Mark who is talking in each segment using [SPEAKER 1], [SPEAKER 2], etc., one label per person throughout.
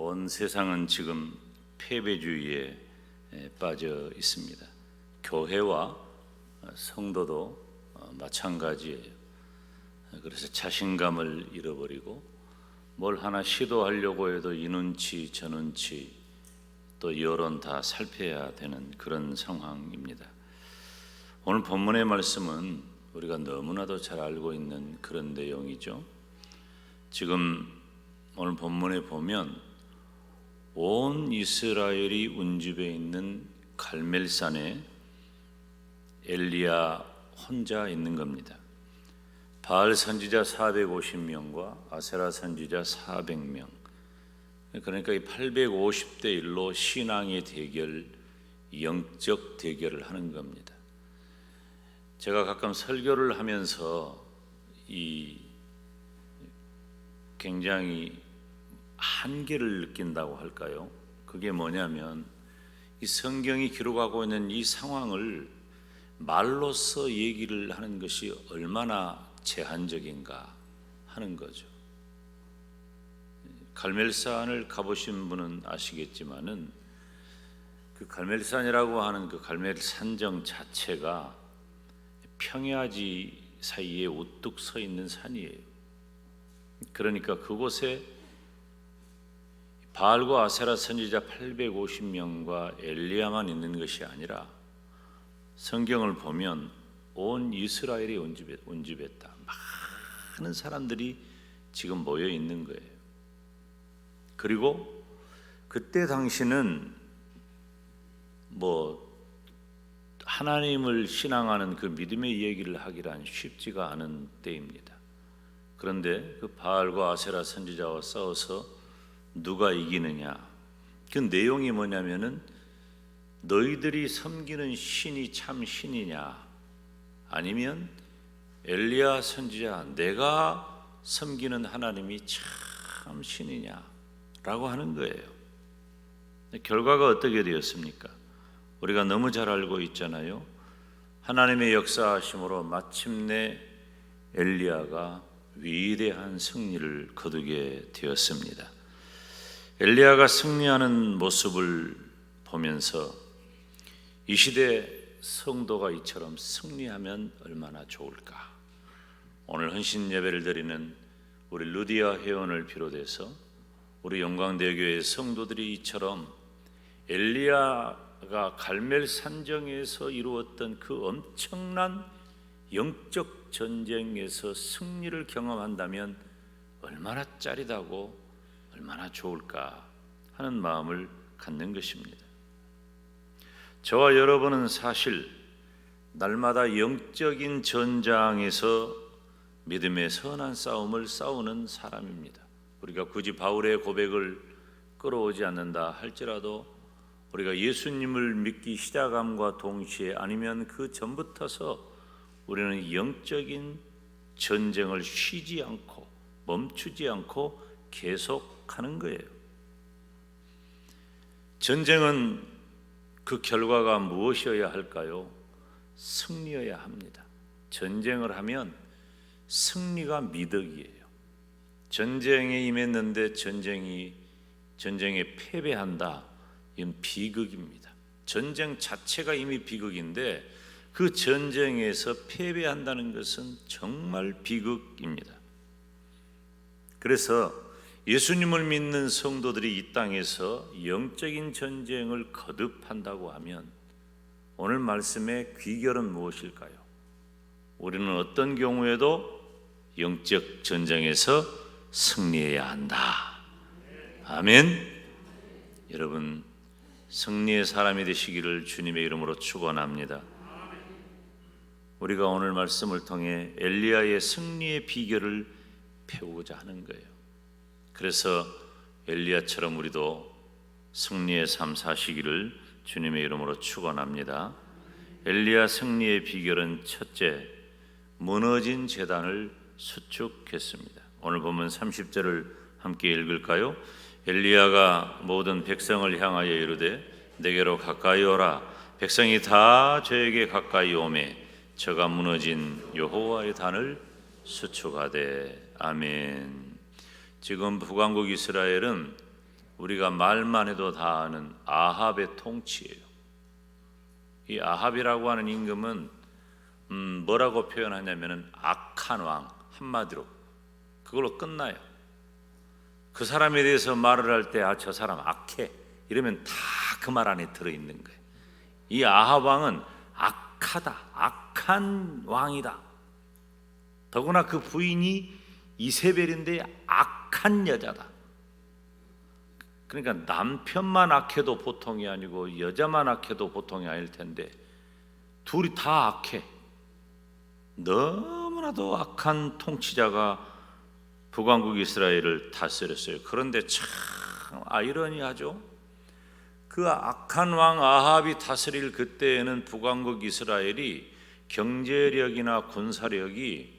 [SPEAKER 1] 온 세상은 지금 패배주의에 빠져 있습니다. 교회와 성도도 마찬가지예요. 그래서 자신감을 잃어버리고 뭘 하나 시도하려고 해도 이 눈치 저 눈치 또 여론 다 살펴야 되는 그런 상황입니다. 오늘 본문의 말씀은 우리가 너무나도 잘 알고 있는 그런 내용이죠. 지금 오늘 본문에 보면 온 이스라엘이 운집해 있는 갈멜산에 엘리야 혼자 있는 겁니다. 바알 선지자 450명과 아세라 선지자 400명, 그러니까 이 850대 1로 신앙의 대결, 영적 대결을 하는 겁니다. 제가 가끔 설교를 하면서 굉장히 한계를 느낀다고 할까요? 그게 뭐냐면 이 성경이 기록하고 있는 이 상황을 말로써 얘기를 하는 것이 얼마나 제한적인가 하는 거죠. 갈멜산을 가보신 분은 아시겠지만은 그 갈멜산이라고 하는 그 갈멜산정 자체가 평야지 사이에 우뚝 서 있는 산이에요. 그러니까 그곳에 바알과 아세라 선지자 850명과 엘리야만 있는 것이 아니라 성경을 보면 온 이스라엘이 운집했다. 많은 사람들이 지금 모여 있는 거예요. 그리고 그때 당시는 하나님을 신앙하는 그 믿음의 얘기를 하기란 쉽지가 않은 때입니다. 그런데 그 바알과 아세라 선지자와 싸워서 누가 이기느냐? 그 내용이 뭐냐면은 너희들이 섬기는 신이 참 신이냐? 아니면 엘리야 선지자 내가 섬기는 하나님이 참 신이냐? 라고 하는 거예요. 결과가 어떻게 되었습니까? 우리가 너무 잘 알고 있잖아요. 하나님의 역사하심으로 마침내 엘리야가 위대한 승리를 거두게 되었습니다. 엘리야가 승리하는 모습을 보면서 이 시대 성도가 이처럼 승리하면 얼마나 좋을까. 오늘 헌신 예배를 드리는 우리 루디아 회원을 비롯해서 우리 영광대교회 성도들이 이처럼 엘리야가 갈멜 산정에서 이루었던 그 엄청난 영적 전쟁에서 승리를 경험한다면 얼마나 짜릿하고 얼마나 좋을까 하는 마음을 갖는 것입니다. 저와 여러분은 사실 날마다 영적인 전장에서 믿음의 선한 싸움을 싸우는 사람입니다. 우리가 굳이 바울의 고백을 끌어오지 않는다 할지라도 우리가 예수님을 믿기 시작함과 동시에 아니면 그 전부터서 우리는 영적인 전쟁을 쉬지 않고 멈추지 않고 계속하는 거예요. 전쟁은 그 결과가 무엇이어야 할까요? 승리여야 합니다. 전쟁을 하면 승리가 미덕이에요. 전쟁에 임했는데 전쟁에 패배한다. 이건 비극입니다. 전쟁 자체가 이미 비극인데 그 전쟁에서 패배한다는 것은 정말 비극입니다. 그래서 예수님을 믿는 성도들이 이 땅에서 영적인 전쟁을 거듭한다고 하면 오늘 말씀의 귀결은 무엇일까요? 우리는 어떤 경우에도 영적 전쟁에서 승리해야 한다. 아멘. 여러분 승리의 사람이 되시기를 주님의 이름으로 축원합니다. 우리가 오늘 말씀을 통해 엘리야의 승리의 비결을 배우고자 하는 거예요. 그래서 엘리야처럼 우리도 승리의 삶 사시기를 주님의 이름으로 축원합니다. 엘리야 승리의 비결은 첫째, 무너진 제단을 수축했습니다. 오늘 보면 30절을 함께 읽을까요? 엘리야가 모든 백성을 향하여 이르되 내게로 가까이 오라. 백성이 다 저에게 가까이 오매 저가 무너진 여호와의 단을 수축하되. 아멘. 지금 북왕국 이스라엘은 우리가 말만 해도 다 아는 아합의 통치예요. 이 아합이라고 하는 임금은 뭐라고 표현하냐면은 악한 왕, 한마디로 그걸로 끝나요. 그 사람에 대해서 말을 할 때 저 사람 악해 이러면 다 그 말 안에 들어있는 거예요. 이 아합 왕은 악하다, 악한 왕이다. 더구나 그 부인이 이세벨인데 악한 여자다. 그러니까 남편만 악해도 보통이 아니고 여자만 악해도 보통이 아닐 텐데 둘이 다 악해. 너무나도 악한 통치자가 북왕국 이스라엘을 다스렸어요. 그런데 참 아이러니하죠. 그 악한 왕 아합이 다스릴 그때에는 북왕국 이스라엘이 경제력이나 군사력이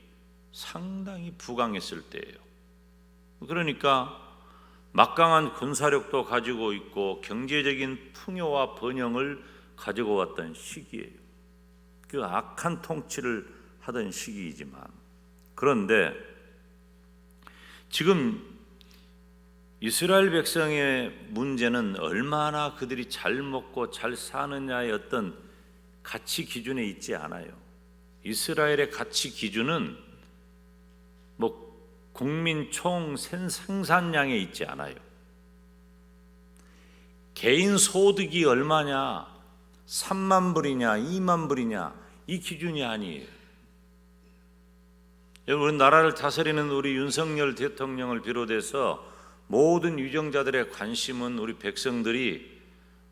[SPEAKER 1] 상당히 부강했을 때예요. 그러니까 막강한 군사력도 가지고 있고 경제적인 풍요와 번영을 가지고 왔던 시기예요. 그 악한 통치를 하던 시기이지만, 그런데 지금 이스라엘 백성의 문제는 얼마나 그들이 잘 먹고 잘 사느냐의 어떤 가치 기준에 있지 않아요. 이스라엘의 가치 기준은 국민 총 생산량에 있지 않아요. 개인 소득이 얼마냐, 3만 불이냐 2만 불이냐 이 기준이 아니에요. 여러분, 나라를 다스리는 우리 윤석열 대통령을 비롯해서 모든 유정자들의 관심은 우리 백성들이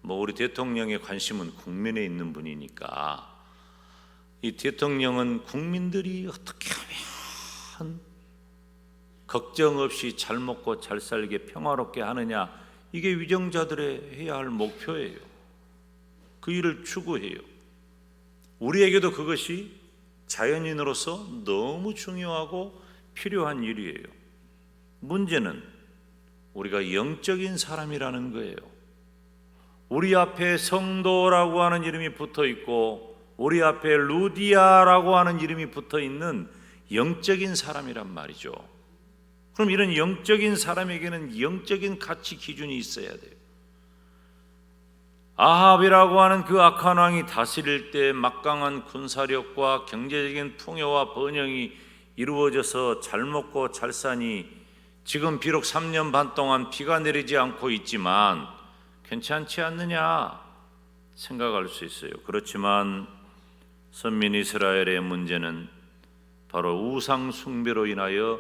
[SPEAKER 1] 우리 대통령의 관심은 국민에 있는 분이니까 이 대통령은 국민들이 어떻게 하면 걱정 없이 잘 먹고 잘 살게 평화롭게 하느냐, 이게 위정자들의 해야 할 목표예요. 그 일을 추구해요. 우리에게도 그것이 자연인으로서 너무 중요하고 필요한 일이에요. 문제는 우리가 영적인 사람이라는 거예요. 우리 앞에 성도라고 하는 이름이 붙어 있고 우리 앞에 루디아라고 하는 이름이 붙어 있는 영적인 사람이란 말이죠. 그럼 이런 영적인 사람에게는 영적인 가치 기준이 있어야 돼요. 아합이라고 하는 그 악한 왕이 다스릴 때 막강한 군사력과 경제적인 풍요와 번영이 이루어져서 잘 먹고 잘 사니 지금 비록 3년 반 동안 비가 내리지 않고 있지만 괜찮지 않느냐 생각할 수 있어요. 그렇지만 선민 이스라엘의 문제는 바로 우상 숭배로 인하여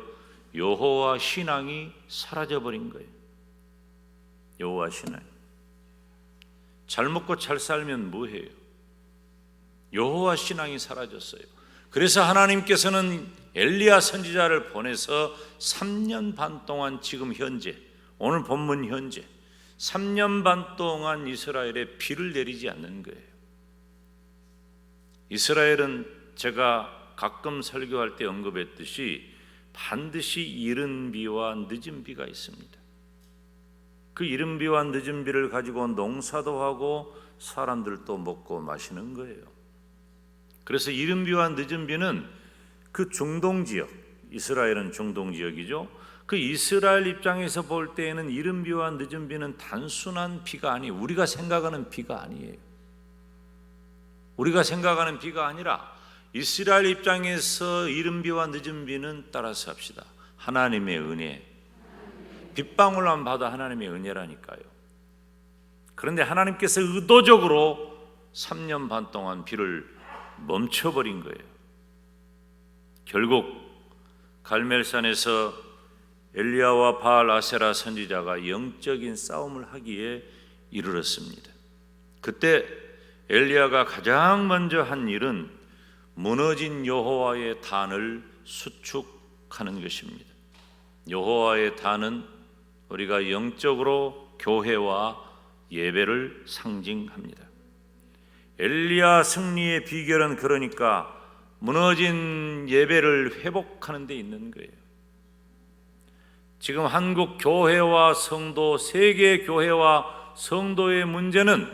[SPEAKER 1] 여호와 신앙이 사라져버린 거예요. 여호와 신앙. 잘 먹고 잘 살면 뭐해요? 여호와 신앙이 사라졌어요. 그래서 하나님께서는 엘리야 선지자를 보내서 3년 반 동안 지금 현재, 오늘 본문 현재 3년 반 동안 이스라엘에 비를 내리지 않는 거예요. 이스라엘은 제가 가끔 설교할 때 언급했듯이 반드시 이른 비와 늦은 비가 있습니다. 그 이른 비와 늦은 비를 가지고 농사도 하고 사람들도 먹고 마시는 거예요. 그래서 이른 비와 늦은 비는 그 중동 지역, 이스라엘은 중동 지역이죠. 그 이스라엘 입장에서 볼 때에는 이른 비와 늦은 비는 단순한 비가 아니에요. 우리가 생각하는 비가 아니에요. 우리가 생각하는 비가 아니라 이스라엘 입장에서 이른 비와 늦은 비는 따라서 합시다. 하나님의 은혜. 빗방울만 봐도 하나님의 은혜라니까요. 그런데 하나님께서 의도적으로 3년 반 동안 비를 멈춰버린 거예요. 결국 갈멜산에서 엘리야와 바알 아세라 선지자가 영적인 싸움을 하기에 이르렀습니다. 그때 엘리야가 가장 먼저 한 일은 무너진 여호와의 단을 수축하는 것입니다. 여호와의 단은 우리가 영적으로 교회와 예배를 상징합니다. 엘리야 승리의 비결은 그러니까 무너진 예배를 회복하는 데 있는 거예요. 지금 한국 교회와 성도, 세계 교회와 성도의 문제는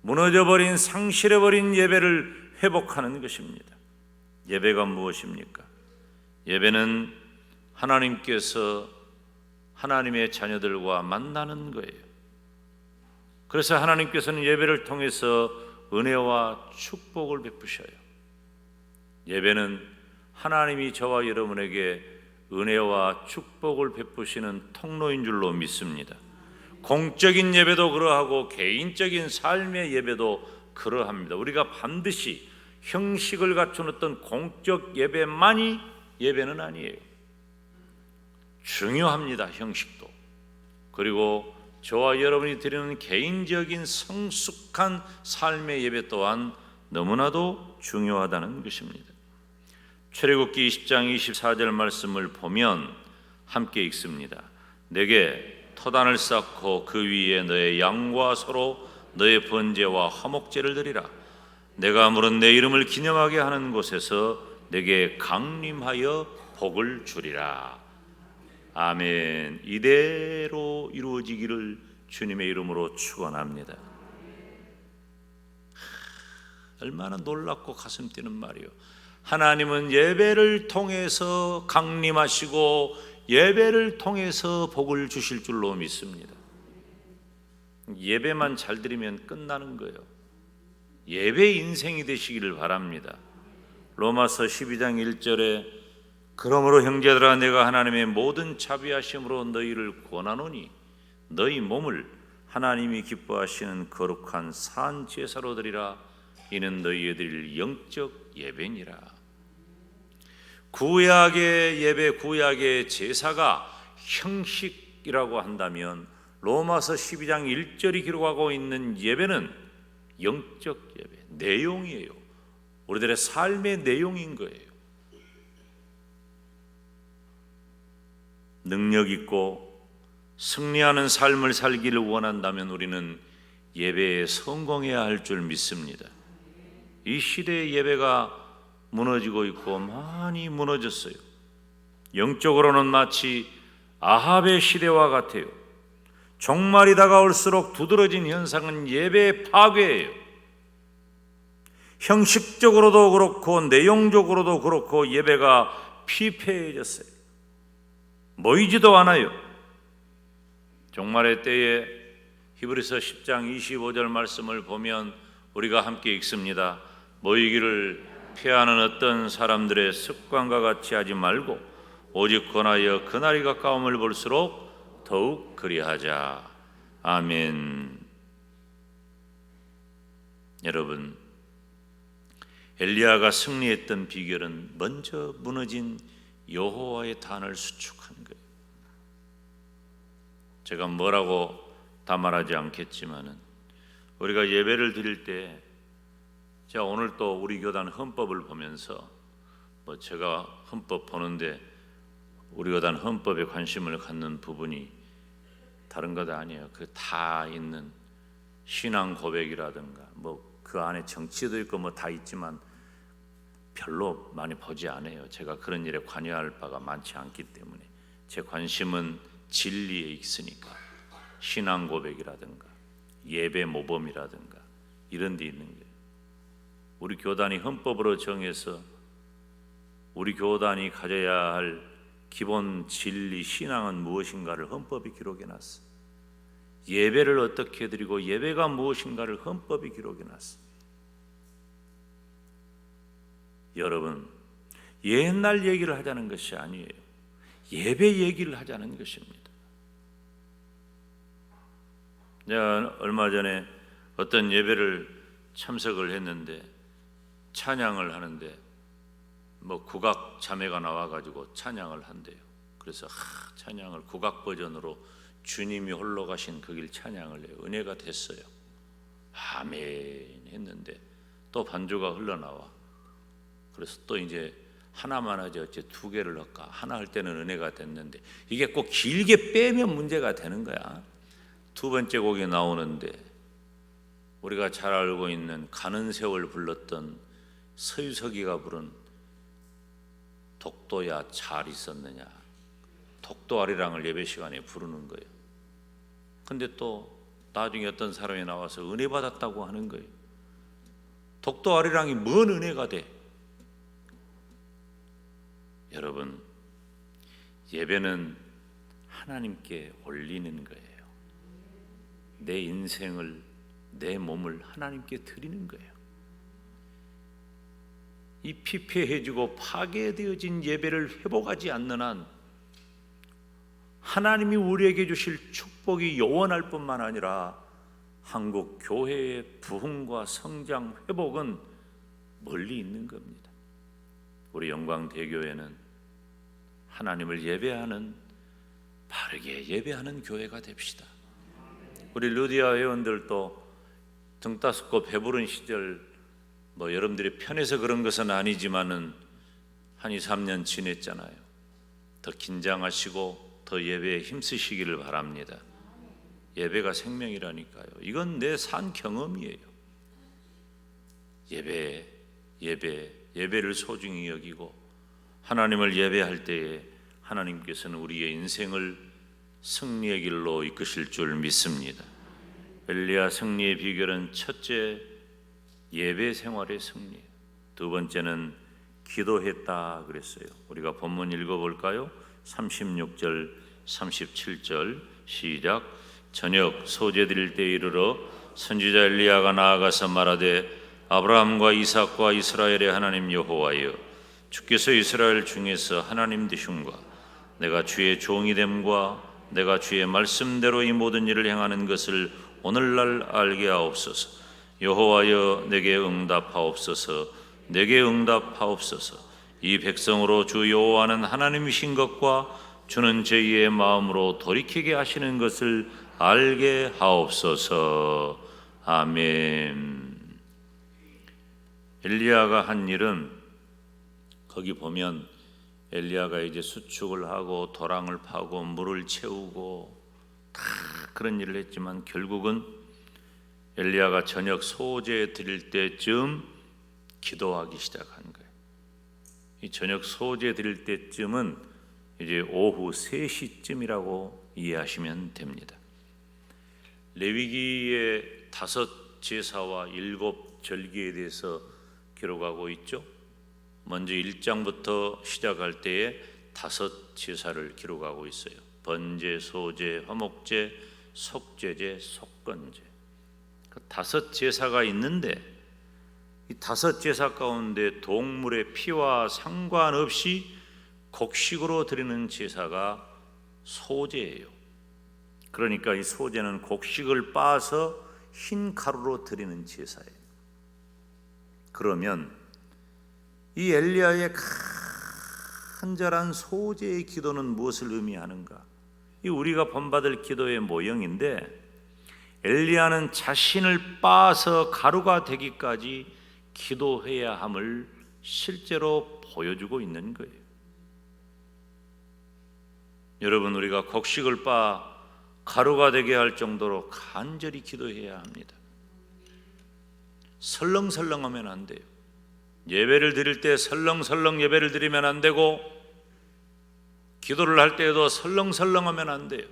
[SPEAKER 1] 무너져버린, 상실해버린 예배를 회복하는 것입니다. 예배가 무엇입니까? 예배는 하나님께서 하나님의 자녀들과 만나는 거예요. 그래서 하나님께서는 예배를 통해서 은혜와 축복을 베푸셔요. 예배는 하나님이 저와 여러분에게 은혜와 축복을 베푸시는 통로인 줄로 믿습니다. 공적인 예배도 그러하고 개인적인 삶의 예배도 그러합니다. 우리가 반드시 형식을 갖춘 어떤 공적 예배만이 예배는 아니에요. 중요합니다. 형식도. 그리고 저와 여러분이 드리는 개인적인 성숙한 삶의 예배 또한 너무나도 중요하다는 것입니다. 출애굽기 20장 24절 말씀을 보면 함께 읽습니다. 내게 토단을 쌓고 그 위에 너의 양과 소로 너의 번제와 화목제를 드리라. 내가 물은 내 이름을 기념하게 하는 곳에서 내게 강림하여 복을 주리라. 아멘. 이대로 이루어지기를 주님의 이름으로 축원합니다. 얼마나 놀랍고 가슴 뛰는 말이요. 하나님은 예배를 통해서 강림하시고 예배를 통해서 복을 주실 줄로 믿습니다. 예배만 잘 드리면 끝나는 거예요. 예배 인생이 되시기를 바랍니다. 로마서 12장 1절에 그러므로 형제들아 내가 하나님의 모든 자비하심으로 너희를 권하노니 너희 몸을 하나님이 기뻐하시는 거룩한 산 제사로 드리라. 이는 너희에 드릴 영적 예배니라. 구약의 예배, 구약의 제사가 형식이라고 한다면 로마서 12장 1절이 기록하고 있는 예배는 영적 예배, 내용이에요. 우리들의 삶의 내용인 거예요. 능력 있고 승리하는 삶을 살기를 원한다면 우리는 예배에 성공해야 할 줄 믿습니다. 이 시대의 예배가 무너지고 있고 많이 무너졌어요. 영적으로는 마치 아합의 시대와 같아요. 종말이 다가올수록 두드러진 현상은 예배의 파괴예요. 형식적으로도 그렇고 내용적으로도 그렇고 예배가 피폐해졌어요. 모이지도 않아요. 종말의 때에 히브리서 10장 25절 말씀을 보면 우리가 함께 읽습니다. 모이기를 피하는 어떤 사람들의 습관과 같이 하지 말고 오직 권하여 그날이 가까움을 볼수록 더욱 그리하자. 아멘. 여러분, 엘리야가 승리했던 비결은 먼저 무너진 여호와의 단을 수축한 거예요. 제가 뭐라고 다 말하지 않겠지만은 우리가 예배를 드릴 때 제가 오늘 또 우리 교단 헌법을 보면서 제가 헌법 보는데 우리 교단 헌법에 관심을 갖는 부분이 다른 것 아니에요. 그 다 있는 신앙 고백이라든가 그 안에 정치도 있고 다 있지만 별로 많이 보지 않아요. 제가 그런 일에 관여할 바가 많지 않기 때문에 제 관심은 진리에 있으니까 신앙 고백이라든가 예배 모범이라든가 이런 데 있는 거예요. 우리 교단이 헌법으로 정해서 우리 교단이 가져야 할 기본 진리 신앙은 무엇인가를 헌법이 기록해 놨어. 예배를 어떻게 드리고 예배가 무엇인가를 헌법이 기록해 놨어. 여러분, 옛날 얘기를 하자는 것이 아니에요. 예배 얘기를 하자는 것입니다. 내가 얼마 전에 어떤 예배를 참석을 했는데 찬양을 하는데 국악 자매가 나와가지고 찬양을 한대요. 그래서 찬양을 국악 버전으로 주님이 홀로 가신 그 길 찬양을 해요. 은혜가 됐어요. 아멘 했는데 또 반주가 흘러나와. 그래서 또 이제 하나만 하지 어째 두 개를 할까? 하나 할 때는 은혜가 됐는데 이게 꼭 길게 빼면 문제가 되는 거야. 두 번째 곡이 나오는데 우리가 잘 알고 있는 가는 세월 불렀던 서유석이가 부른 독도야 잘 있었느냐, 독도 아리랑을 예배 시간에 부르는 거예요. 근데 또 나중에 어떤 사람이 나와서 은혜 받았다고 하는 거예요. 독도 아리랑이 뭔 은혜가 돼? 여러분, 예배는 하나님께 올리는 거예요. 내 인생을, 내 몸을 하나님께 드리는 거예요. 이 피폐해지고 파괴되어진 예배를 회복하지 않는 한 하나님이 우리에게 주실 축복이 요원할 뿐만 아니라 한국 교회의 부흥과 성장, 회복은 멀리 있는 겁니다. 우리 영광대교회는 하나님을 예배하는, 바르게 예배하는 교회가 됩시다. 우리 루디아 회원들도 등 따숩고 배부른 시절, 여러분들이 편해서 그런 것은 아니지만은 한 2, 3년 지냈잖아요. 더 긴장하시고 더 예배에 힘쓰시기를 바랍니다. 예배가 생명이라니까요. 이건 내 산 경험이에요. 예배를 소중히 여기고 하나님을 예배할 때에 하나님께서는 우리의 인생을 승리의 길로 이끄실 줄 믿습니다. 엘리야 승리의 비결은 첫째, 예배 생활의 승리. 두 번째는 기도했다 그랬어요. 우리가 본문 읽어볼까요? 36절, 37절 시작. 저녁 소제 드릴 때 이르러 선지자 엘리야가 나아가서 말하되 아브라함과 이삭과 이스라엘의 하나님 여호와여, 주께서 이스라엘 중에서 하나님 되심과 내가 주의 종이 됨과 내가 주의 말씀대로 이 모든 일을 행하는 것을 오늘날 알게 하옵소서. 여호와여, 내게 응답하옵소서. 내게 응답하옵소서. 이 백성으로 주 여호와는 하나님이신 것과 주는 저희의 마음으로 돌이키게 하시는 것을 알게 하옵소서. 아멘. 엘리야가 한 일은, 거기 보면 엘리야가 이제 수축을 하고 도랑을 파고 물을 채우고 다 그런 일을 했지만 결국은 엘리야가 저녁 소제 드릴 때쯤 기도하기 시작한 거예요. 이 저녁 소제 드릴 때쯤은 이제 오후 3시쯤이라고 이해하시면 됩니다. 레위기의 5 제사와 7 절기에 대해서 기록하고 있죠. 먼저 1장부터 시작할 때에 5 제사를 기록하고 있어요. 번제, 소제, 화목제, 속죄제, 속건제. 5 제사가 있는데 이 5 제사 가운데 동물의 피와 상관없이 곡식으로 드리는 제사가 소제예요. 그러니까 이 소제는 곡식을 빻아서 흰 가루로 드리는 제사예요. 그러면 이 엘리야의 간절한 소제의 기도는 무엇을 의미하는가? 이 우리가 본받을 기도의 모형인데, 엘리야는 자신을 빻아서 가루가 되기까지 기도해야 함을 실제로 보여주고 있는 거예요. 여러분, 우리가 곡식을 빻아 가루가 되게 할 정도로 간절히 기도해야 합니다. 설렁설렁하면 안 돼요. 예배를 드릴 때 설렁설렁 예배를 드리면 안 되고, 기도를 할 때에도 설렁설렁하면 안 돼요.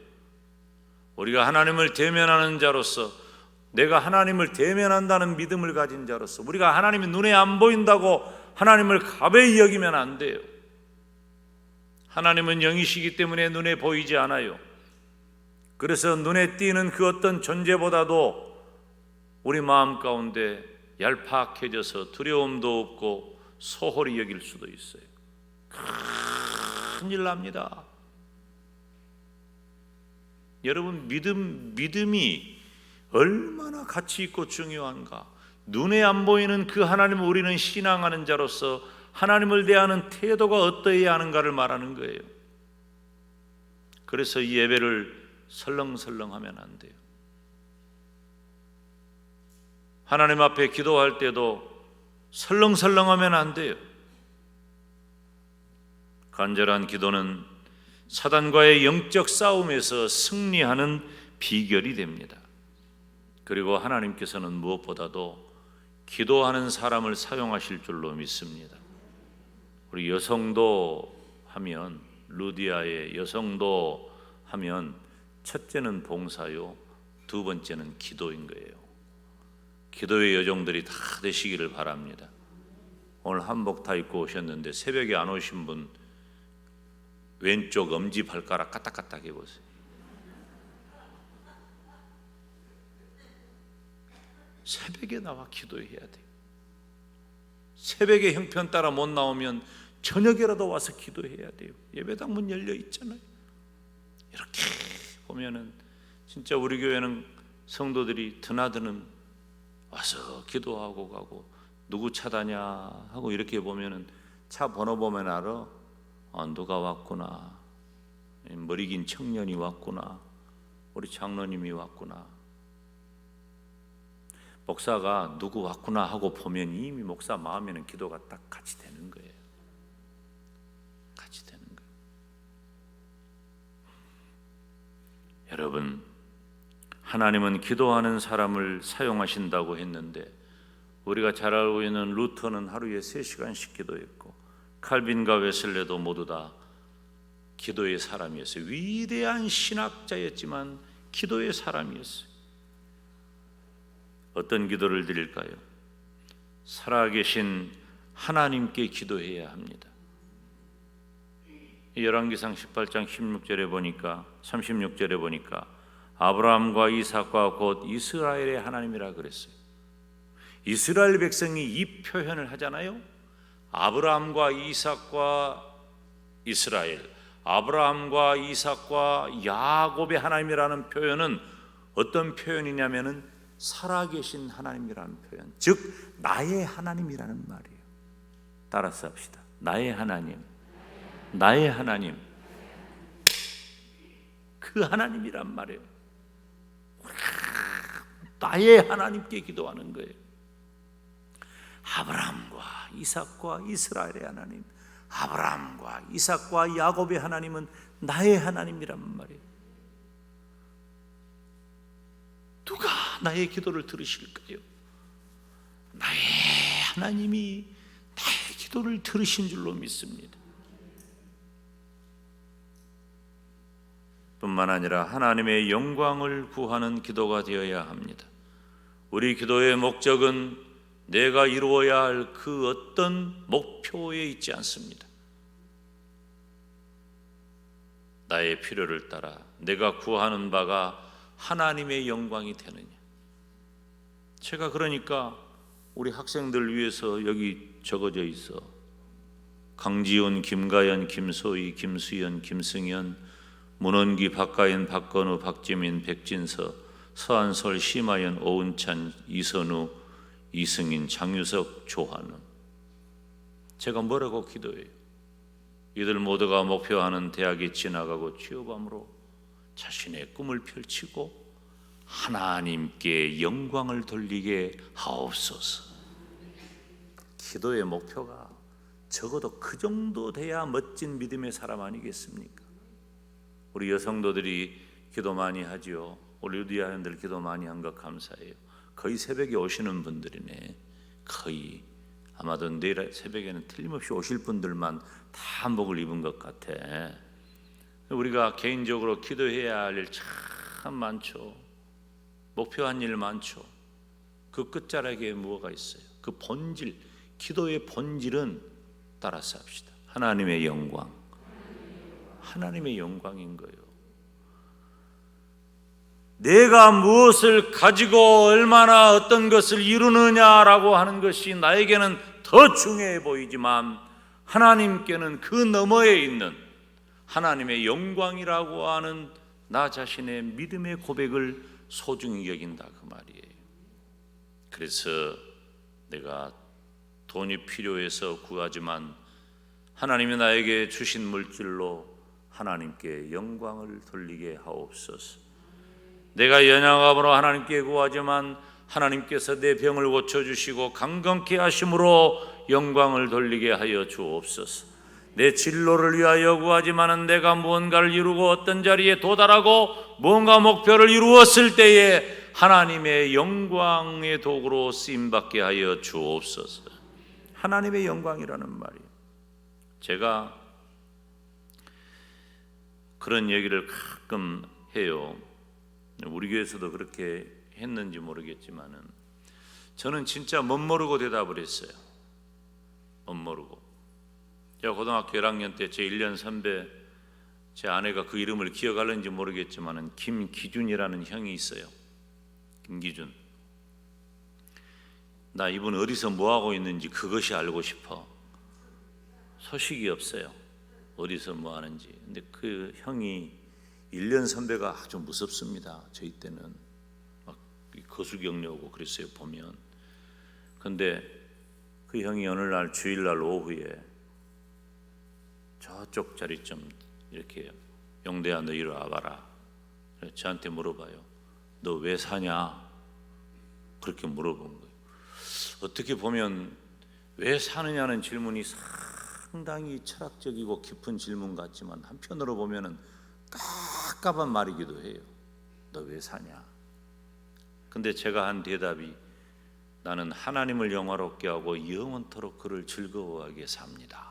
[SPEAKER 1] 우리가 하나님을 대면하는 자로서, 내가 하나님을 대면한다는 믿음을 가진 자로서, 우리가 하나님이 눈에 안 보인다고 하나님을 가벼이 여기면 안 돼요. 하나님은 영이시기 때문에 눈에 보이지 않아요. 그래서 눈에 띄는 그 어떤 존재보다도 우리 마음 가운데 얄팍해져서 두려움도 없고 소홀히 여길 수도 있어요. 큰일 납니다. 여러분, 믿음이 얼마나 가치 있고 중요한가. 눈에 안 보이는 그 하나님을 우리는 신앙하는 자로서 하나님을 대하는 태도가 어떠해야 하는가를 말하는 거예요. 그래서 이 예배를 설렁설렁하면 안 돼요. 하나님 앞에 기도할 때도 설렁설렁하면 안 돼요. 간절한 기도는 사단과의 영적 싸움에서 승리하는 비결이 됩니다. 그리고 하나님께서는 무엇보다도 기도하는 사람을 사용하실 줄로 믿습니다. 우리 여성도 하면, 루디아의 여성도 하면 첫째는 봉사요, 두 번째는 기도인 거예요. 기도의 여종들이 다 되시기를 바랍니다. 오늘 한복 다 입고 오셨는데 새벽에 안 오신 분 왼쪽 엄지 발가락 까딱까딱 해보세요. 새벽에 나와 기도해야 돼요. 새벽에 형편 따라 못 나오면 저녁에라도 와서 기도해야 돼요. 예배당 문 열려 있잖아요. 이렇게 보면은 진짜 우리 교회는 성도들이 드나드는 와서 기도하고 가고, 누구 차다냐 하고 이렇게 보면은 차 번호 보면 알아. 누가 왔구나. 머리 긴 청년이 왔구나. 우리 장로님이 왔구나. 목사가 누구 왔구나 하고 보면 이미 목사 마음에는 기도가 딱 같이 되는 거예요. 같이 되는 거예요. 여러분, 하나님은 기도하는 사람을 사용하신다고 했는데, 우리가 잘 알고 있는 루터는 하루에 3시간씩 기도했고, 칼빈과 웨슬레도 모두 다 기도의 사람이었어요. 위대한 신학자였지만 기도의 사람이었어요. 어떤 기도를 드릴까요? 살아계신 하나님께 기도해야 합니다. 열왕기상 18장 16절에 보니까, 36절에 보니까 아브라함과 이삭과 곧 이스라엘의 하나님이라 그랬어요. 이스라엘 백성이 이 표현을 하잖아요. 아브라함과 이삭과 이스라엘, 아브라함과 이삭과 야곱의 하나님이라는 표현은 어떤 표현이냐면은 살아계신 하나님이라는 표현, 즉 나의 하나님이라는 말이에요. 따라서 합시다. 나의 하나님, 나의 하나님, 그 하나님이란 말이에요. 나의 하나님께 기도하는 거예요. 아브라함과 이삭과 이스라엘의 하나님, 아브라함과 이삭과 야곱의 하나님은 나의 하나님이란 말이에요. 누가 나의 기도를 들으실까요? 나의 하나님이 나의 기도를 들으신 줄로 믿습니다. 뿐만 아니라 하나님의 영광을 구하는 기도가 되어야 합니다. 우리 기도의 목적은 내가 이루어야 할 그 어떤 목표에 있지 않습니다. 나의 필요를 따라 내가 구하는 바가 하나님의 영광이 되느냐. 제가 그러니까 우리 학생들 위해서 여기 적어져 있어. 강지훈, 김가연, 김소희, 김수연, 김승현, 문원기, 박가연, 박건우, 박재민, 백진서, 서한솔, 심하연, 오은찬, 이선우, 이승인, 장유석, 조한우. 제가 뭐라고 기도해요? 이들 모두가 목표하는 대학에 지나가고 취업함으로 자신의 꿈을 펼치고 하나님께 영광을 돌리게 하옵소서. 기도의 목표가 적어도 그 정도 돼야 멋진 믿음의 사람 아니겠습니까? 우리 여성도들이 기도 많이 하지요. 우리 루디아인들 기도 많이 한 것 감사해요. 거의 새벽에 오시는 분들이네. 거의 아마도 내일 새벽에는 틀림없이 오실 분들만 다 한복을 입은 것 같아. 우리가 개인적으로 기도해야 할 일 참 많죠. 목표한 일 많죠. 그 끝자락에 뭐가 있어요? 그 본질, 기도의 본질은 따라서 합시다. 하나님의 영광. 하나님의 영광인 거예요. 내가 무엇을 가지고 얼마나 어떤 것을 이루느냐라고 하는 것이 나에게는 더 중요해 보이지만 하나님께는 그 너머에 있는 하나님의 영광이라고 하는 나 자신의 믿음의 고백을 소중히 여긴다 그 말이에요. 그래서 내가 돈이 필요해서 구하지만 하나님이 나에게 주신 물질로 하나님께 영광을 돌리게 하옵소서. 내가 연약함으로 하나님께 구하지만 하나님께서 내 병을 고쳐주시고 강건케 하심으로 영광을 돌리게 하여 주옵소서. 내 진로를 위하여 구하지만 내가 무언가를 이루고 어떤 자리에 도달하고 무언가 목표를 이루었을 때에 하나님의 영광의 도구로 쓰임받게 하여 주옵소서. 하나님의 영광이라는 말이에요. 제가 그런 얘기를 가끔 해요. 우리 교회에서도 그렇게 했는지 모르겠지만은 저는 진짜 멋모르고 대답을 했어요. 멋모르고. 제가 고등학교 1학년 때 제 1년 선배 제 아내가 그 이름을 기억하는지 모르겠지만 김기준이라는 형이 있어요. 김기준. 나 이분 어디서 뭐하고 있는지 그것이 알고 싶어. 소식이 없어요. 어디서 뭐 하는지. 근데 그 형이 1년 선배가 아주 무섭습니다. 저희 때는 막 거수경례 오고 그랬어요 보면. 근데 그 형이 어느 날 주일날 오후에 저쪽 자리 좀 이렇게 영대야 너 이리 와봐라. 저한테 물어봐요. 너 왜 사냐? 그렇게 물어본 거예요. 어떻게 보면 왜 사느냐는 질문이 상당히 철학적이고 깊은 질문 같지만 한편으로 보면은 깝깝한 말이기도 해요. 너 왜 사냐? 근데 제가 한 대답이 나는 하나님을 영화롭게 하고 영원토록 그를 즐거워하게 삽니다.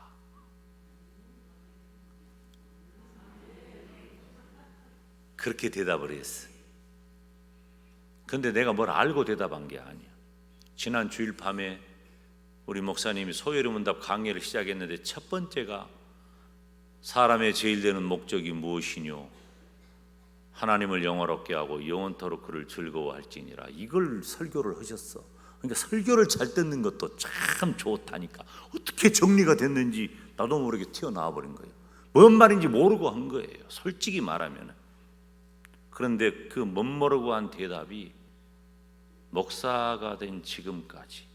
[SPEAKER 1] 그렇게 대답을 했어요. 근데 내가 뭘 알고 대답한 게 아니야. 지난 주일 밤에 우리 목사님이 소요리문답 강의를 시작했는데 첫 번째가 사람의 제일 되는 목적이 무엇이뇨? 하나님을 영화롭게 하고 영원토록 그를 즐거워할지니라. 이걸 설교를 하셨어. 그러니까 설교를 잘 듣는 것도 참 좋다니까. 어떻게 정리가 됐는지 나도 모르게 튀어나와 버린 거예요. 뭔 말인지 모르고 한 거예요. 솔직히 말하면. 그런데 그 멋모르고 한 대답이 목사가 된 지금까지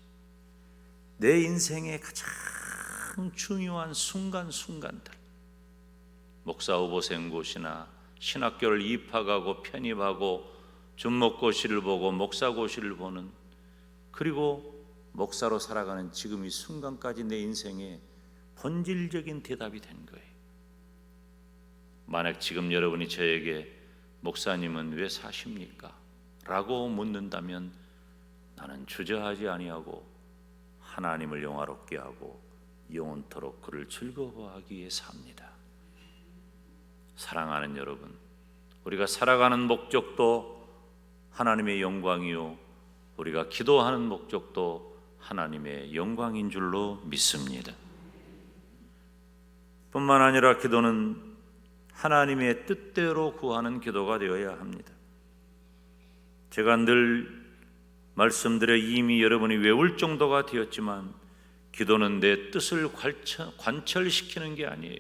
[SPEAKER 1] 내 인생의 가장 중요한 순간순간들, 목사 후보생고시나 신학교를 입학하고 편입하고 준목고시를 보고 목사고시를 보는, 그리고 목사로 살아가는 지금 이 순간까지 내 인생의 본질적인 대답이 된 거예요. 만약 지금 여러분이 저에게 목사님은 왜 사십니까? 라고 묻는다면 나는 주저하지 아니하고 하나님을 영화롭게 하고 영원토록 그를 즐거워하기 위해 삽니다. 사랑하는 여러분, 우리가 살아가는 목적도 하나님의 영광이요, 우리가 기도하는 목적도 하나님의 영광인 줄로 믿습니다. 뿐만 아니라 기도는 하나님의 뜻대로 구하는 기도가 되어야 합니다. 제가 늘 말씀드려 이미 여러분이 외울 정도가 되었지만 기도는 내 뜻을 관철시키는 게 아니에요.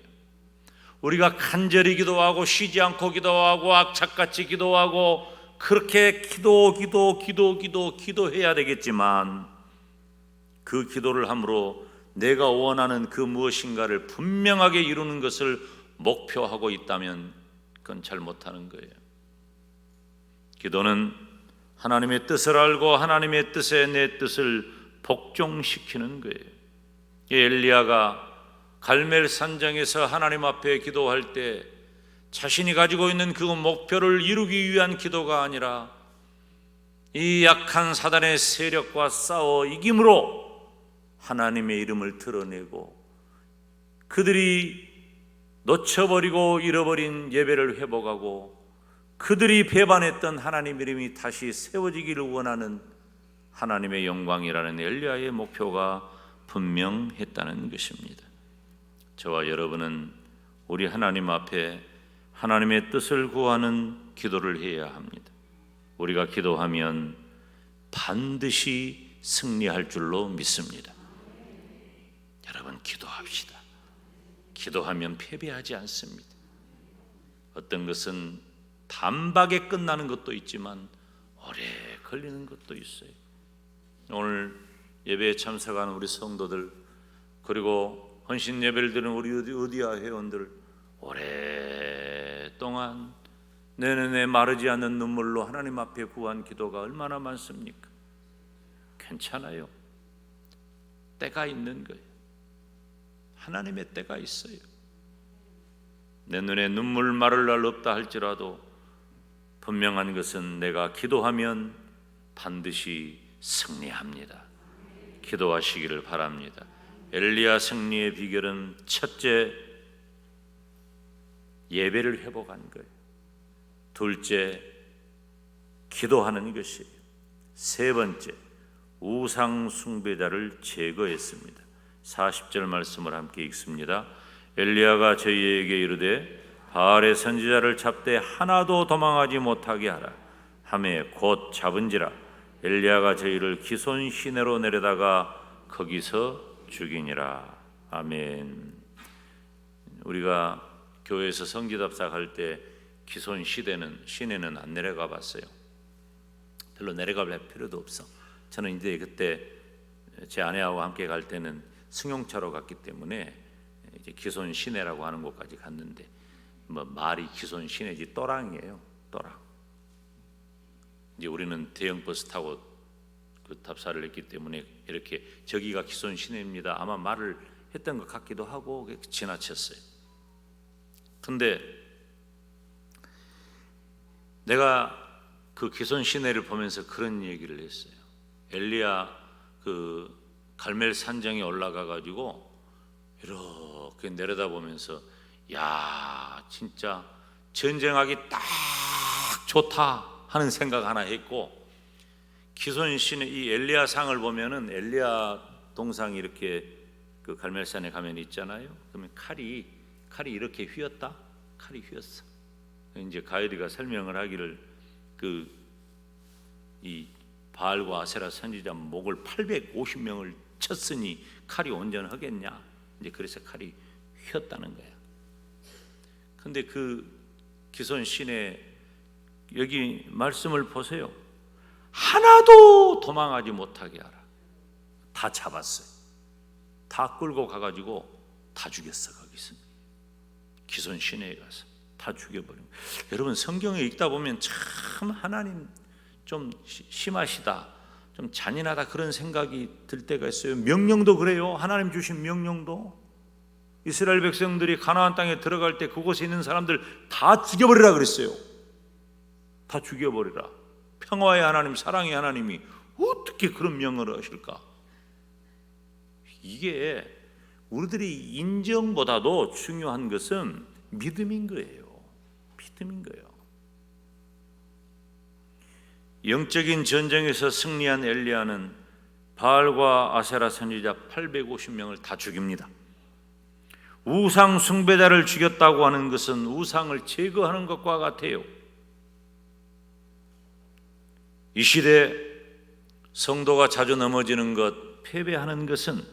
[SPEAKER 1] 우리가 간절히 기도하고 쉬지 않고 기도하고 악착같이 기도하고 그렇게 기도해야 되겠지만 그 기도를 함으로 내가 원하는 그 무엇인가를 분명하게 이루는 것을 목표하고 있다면 그건 잘못하는 거예요. 기도는 하나님의 뜻을 알고 하나님의 뜻에 내 뜻을 복종시키는 거예요. 엘리야가 갈멜 산장에서 하나님 앞에 기도할 때 자신이 가지고 있는 그 목표를 이루기 위한 기도가 아니라 이 약한 사단의 세력과 싸워 이김으로 하나님의 이름을 드러내고 그들이 놓쳐버리고 잃어버린 예배를 회복하고 그들이 배반했던 하나님 이름이 다시 세워지기를 원하는 하나님의 영광이라는 엘리야의 목표가 분명했다는 것입니다. 저와 여러분은 우리 하나님 앞에 하나님의 뜻을 구하는 기도를 해야 합니다. 우리가 기도하면 반드시 승리할 줄로 믿습니다. 여러분, 기도합시다. 기도하면 패배하지 않습니다. 어떤 것은 단박에 끝나는 것도 있지만 오래 걸리는 것도 있어요. 오늘 예배에 참석하는 우리 성도들, 그리고 헌신 예배를 드리는 우리 의디아 회원들, 오랫동안 내내 마르지 않는 눈물로 하나님 앞에 구한 기도가 얼마나 많습니까? 괜찮아요. 때가 있는 거예요. 하나님의 때가 있어요. 내 눈에 눈물 마를 날 없다 할지라도 분명한 것은 내가 기도하면 반드시 승리합니다. 기도하시기를 바랍니다. 엘리야 승리의 비결은 첫째, 예배를 회복한 거예요. 둘째, 기도하는 것이에요. 세 번째, 우상 숭배자를 제거했습니다. 40절 말씀을 함께 읽습니다. 엘리야가 저희에게 이르되 바알의 선지자를 잡되 하나도 도망하지 못하게 하라 하매 곧 잡은지라 엘리야가 저희를 기손 시내로 내려다가 거기서 죽이니라. 아멘. 우리가 교회에서 성지답사 할 때 기손 시내는 안 내려가 봤어요. 별로 내려갈 필요도 없어. 저는 이제 그때 제 아내하고 함께 갈 때는 승용차로 갔기 때문에 이제 기손 시내라고 하는 곳까지 갔는데 뭐 말이 기손 시내지 또랑이에요. 또랑. 이제 우리는 대형 버스 타고 그 답사를 했기 때문에 이렇게 저기가 기손 시내입니다. 아마 말을 했던 것 같기도 하고 지나쳤어요. 근데 내가 그 기손 시내를 보면서 그런 얘기를 했어요. 엘리야 그 갈멜 산정에 올라가 가지고 이렇게 내려다보면서 야 진짜 전쟁하기 딱 좋다 하는 생각 하나 했고, 기손 시내 이 엘리야 상을 보면은 엘리야 동상이 이렇게 그 갈멜산에 가면 있잖아요. 그러면 칼이 이렇게 휘었다. 칼이 휘었어. 이제 가이드가 설명을 하기를 이 바알과 아세라 선지자 목을 850명을 쳤으니 칼이 온전하겠냐. 이제 그래서 칼이 휘었다는 거야. 근데 그 기손 시내 여기 말씀을 보세요. 하나도 도망하지 못하게 하라. 다 잡았어요. 다 끌고 가가지고 다 죽였어. 거기서 기손 시내에 가서 다 죽여버린 거예요. 여러분 성경에 읽다 보면 참 하나님 좀 심하시다, 좀 잔인하다 그런 생각이 들 때가 있어요. 명령도 그래요. 하나님 주신 명령도 이스라엘 백성들이 가나안 땅에 들어갈 때 그곳에 있는 사람들 다 죽여버리라 그랬어요. 다 죽여버리라. 평화의 하나님, 사랑의 하나님이 어떻게 그런 명령을 하실까? 이게 우리들이 인정보다도 중요한 것은 믿음인 거예요. 믿음인 거예요. 영적인 전쟁에서 승리한 엘리야는 바알과 아세라 선지자 850명을 다 죽입니다. 우상 숭배자를 죽였다고 하는 것은 우상을 제거하는 것과 같아요. 이 시대 성도가 자주 넘어지는 것, 패배하는 것은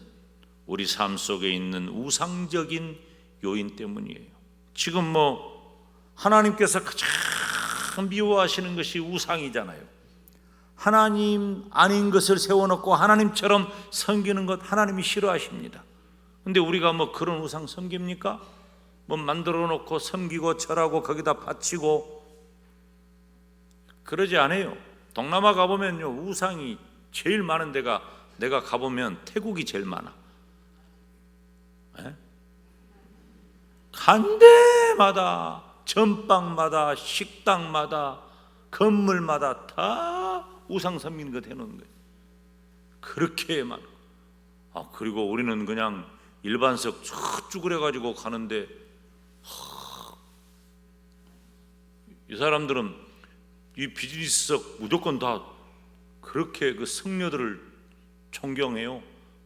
[SPEAKER 1] 우리 삶 속에 있는 우상적인 요인 때문이에요. 지금 하나님께서 가장 미워하시는 것이 우상이잖아요. 하나님 아닌 것을 세워놓고 하나님처럼 섬기는 것 하나님이 싫어하십니다. 근데 우리가 그런 우상 섬깁니까? 만들어 놓고 섬기고 절하고 거기다 바치고 그러지 않아요. 동남아 가보면요, 우상이 제일 많은 데가, 내가 가보면 태국이 제일 많아. 간 데마다, 전방마다, 식당마다, 건물마다 다 우상 섬기는 것 해놓은 거예요. 그렇게 많아. 그리고 우리는 그냥 일반석 쭉 그래가지고 가는데, 이 사람들은 이 비즈니스석 무조건 다 그렇게 그 승려들을 존경해요.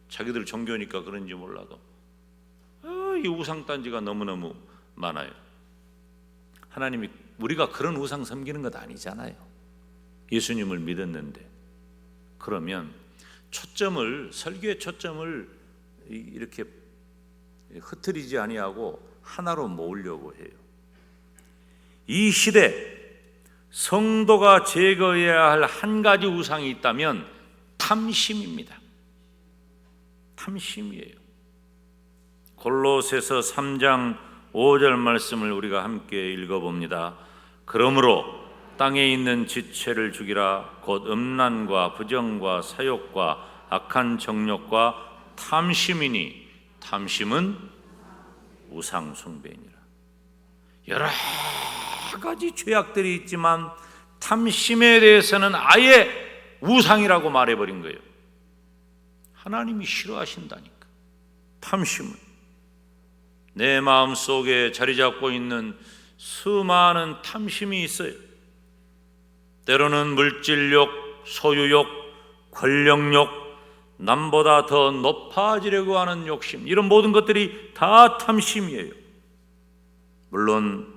[SPEAKER 1] 자기들 종교니까 그런지 몰라도. 이 우상단지가 너무너무 많아요. 하나님이 우리가 그런 우상 섬기는 것 아니잖아요. 예수님을 믿었는데. 그러면 설교의 초점을 이렇게 흐트리지 아니하고 하나로 모으려고 해요. 이 시대 성도가 제거해야 할 한 가지 우상이 있다면 탐심입니다. 탐심이에요. 골로새서 3장 5절 말씀을 우리가 함께 읽어봅니다. 그러므로 땅에 있는 지체를 죽이라. 곧 음란과 부정과 사욕과 악한 정욕과 탐심이니 탐심은 우상 숭배니라. 여러 가지 죄악들이 있지만 탐심에 대해서는 아예 우상이라고 말해버린 거예요. 하나님이 싫어하신다니까. 탐심은 내 마음속에 자리 잡고 있는 수많은 탐심이 있어요. 때로는 물질욕, 소유욕, 권력욕, 남보다 더 높아지려고 하는 욕심, 이런 모든 것들이 다 탐심이에요. 물론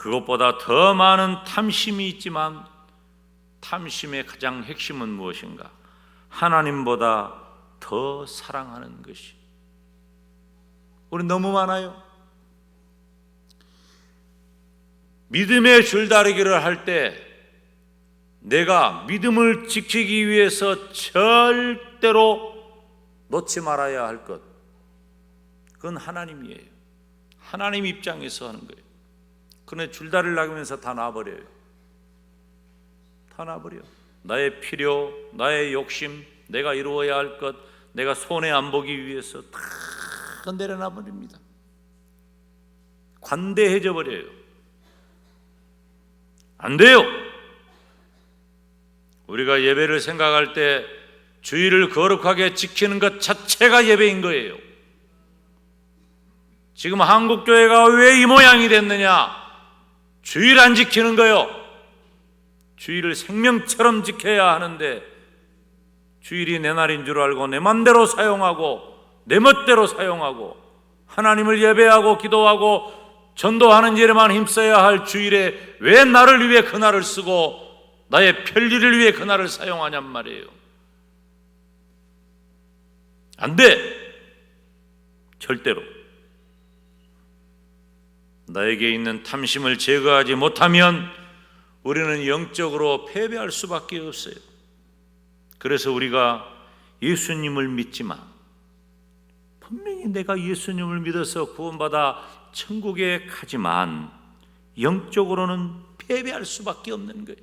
[SPEAKER 1] 그것보다 더 많은 탐심이 있지만 탐심의 가장 핵심은 무엇인가? 하나님보다 더 사랑하는 것이. 우리 너무 많아요. 믿음의 줄다리기를 할 때 내가 믿음을 지키기 위해서 절대로 놓지 말아야 할 것, 그건 하나님이에요. 하나님 입장에서 하는 거예요. 그런데 줄다리를 나가면서 다 놔버려요. 다 놔버려. 나의 필요, 나의 욕심, 내가 이루어야 할 것, 내가 손해 안 보기 위해서 다 내려놔버립니다. 관대해져 버려요. 안 돼요. 우리가 예배를 생각할 때 주의를 거룩하게 지키는 것 자체가 예배인 거예요. 지금 한국교회가 왜 이 모양이 됐느냐? 주의를 안 지키는 거요. 주의를 생명처럼 지켜야 하는데 주일이 내 날인 줄 알고 내 맘대로 사용하고 내 멋대로 사용하고 하나님을 예배하고 기도하고 전도하는 일에만 힘써야 할 주일에 왜 나를 위해 그날을 쓰고 나의 편리를 위해 그날을 사용하냔 말이에요. 안 돼. 절대로. 나에게 있는 탐심을 제거하지 못하면 우리는 영적으로 패배할 수밖에 없어요. 그래서 우리가 예수님을 믿지만 분명히 내가 예수님을 믿어서 구원받아 천국에 가지만 영적으로는 패배할 수밖에 없는 거예요.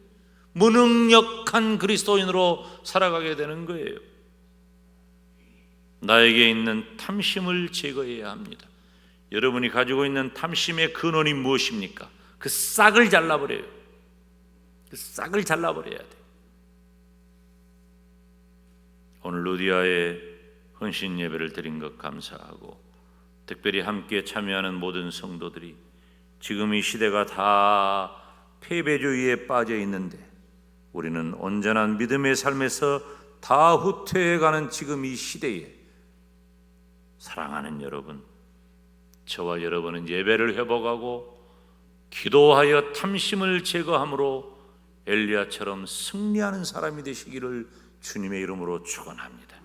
[SPEAKER 1] 무능력한 그리스도인으로 살아가게 되는 거예요. 나에게 있는 탐심을 제거해야 합니다. 여러분이 가지고 있는 탐심의 근원이 무엇입니까? 그 싹을 잘라버려요. 그 싹을 잘라버려야 돼. 오늘 루디아의 헌신 예배를 드린 것 감사하고, 특별히 함께 참여하는 모든 성도들이 지금 이 시대가 다 패배주의에 빠져 있는데 우리는 온전한 믿음의 삶에서 다 후퇴해가는 지금 이 시대에 사랑하는 여러분, 저와 여러분은 예배를 회복하고 기도하여 탐심을 제거함으로 엘리야처럼 승리하는 사람이 되시기를 주님의 이름으로 축원합니다.